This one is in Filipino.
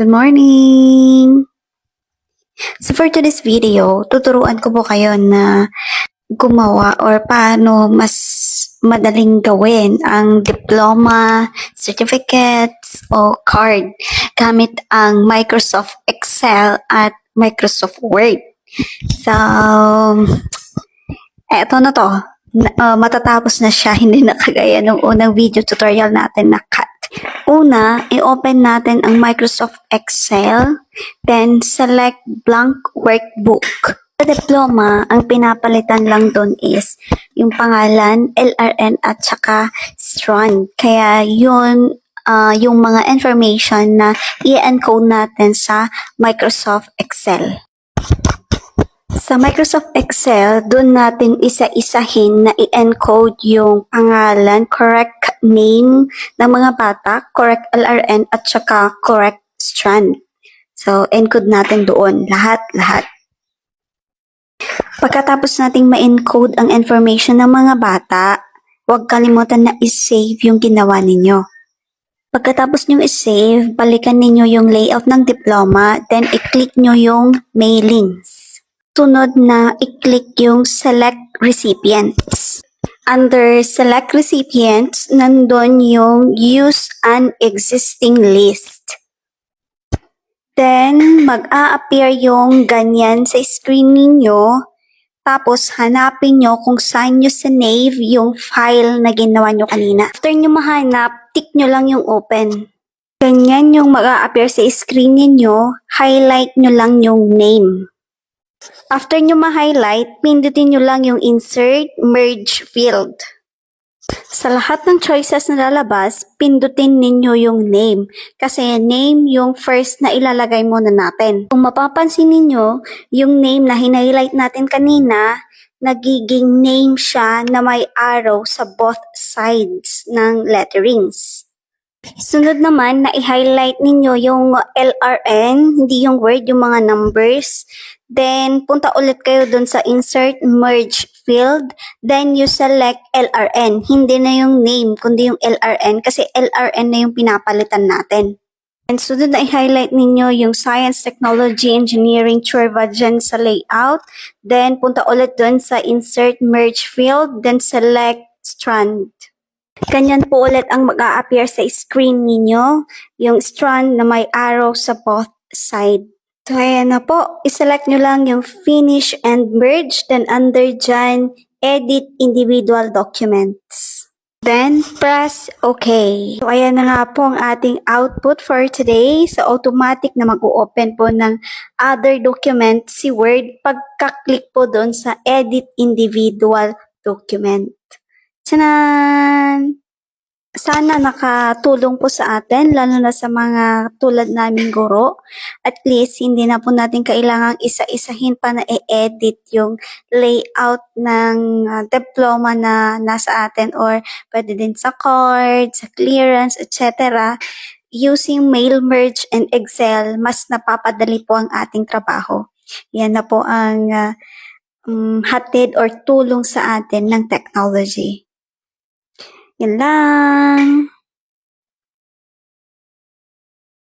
Good morning! So for today's video, tuturuan ko po kayo na gumawa or paano mas madaling gawin ang diploma, certificates o card gamit ang Microsoft Excel at Microsoft Word. So, eto na to. Matatapos na siya, hindi na kagaya nung unang video tutorial natin na cut. Una, i-open natin ang Microsoft Excel, then select blank workbook. Sa diploma, ang pinapalitan lang doon is yung pangalan, LRN at saka strand. Kaya yun, yung mga information na i-encode natin sa Microsoft Excel. Sa Microsoft Excel, doon natin isa-isahin na i-encode yung pangalan, correct name ng mga bata, correct LRN, at saka correct strand. So, encode natin doon, lahat-lahat. Pagkatapos nating ma-encode ang information ng mga bata, huwag kalimutan na i-save yung ginawa ninyo. Pagkatapos nyo i-save, balikan ninyo yung layout ng diploma, then i-click nyo yung mailings. Sunod na i-click yung Select Recipients. Under Select Recipients, nandun yung Use an Existing List. Then, mag-a-appear yung ganyan sa screen ninyo. Tapos, hanapin nyo kung saan nyo sinave yung file na ginawa nyo kanina. After nyo mahanap, tick nyo lang yung Open. Ganyan yung mag-a-appear sa screen ninyo, highlight nyo lang yung name. After nyo ma-highlight, pindutin nyo lang yung Insert Merge Field. Sa lahat ng choices na lalabas, pindutin ninyo yung name. Kasi name yung first na ilalagay muna natin. Kung mapapansin ninyo, yung name na hinighlight natin kanina, nagiging name siya na may arrow sa both sides ng letterings. Sunod naman na i-highlight ninyo yung LRN, hindi yung word, yung mga numbers. Then, punta ulit kayo dun sa Insert Merge Field. Then, you select LRN. Hindi na yung name, kundi yung LRN kasi LRN na yung pinapalitan natin. And sunod na i-highlight ninyo yung Science, Technology, Engineering chorba dyan sa layout. Then, punta ulit dun sa Insert Merge Field. Then, select Strand. Ganyan po ulit ang mag-a-appear sa screen ninyo, yung strand na may arrow sa both side. So, ayan na po. I-select nyo lang yung Finish and Merge. Then, under dyan, Edit Individual Documents. Then, press OK. So, ayan na nga po ang ating output for today. So, automatic na mag-open po ng other document si Word pagka-click po doon sa Edit Individual Document. Tanan! Sana nakatulong po sa atin, lalo na sa mga tulad naming guro. At least, hindi na po natin kailangang isa-isahin pa na i-edit yung layout ng diploma na nasa atin or pwede din sa card, sa clearance, etc. Using Mail Merge and Excel, mas napapadali po ang ating trabaho. Yan na po ang hatid or tulong sa atin ng technology. Yan lang.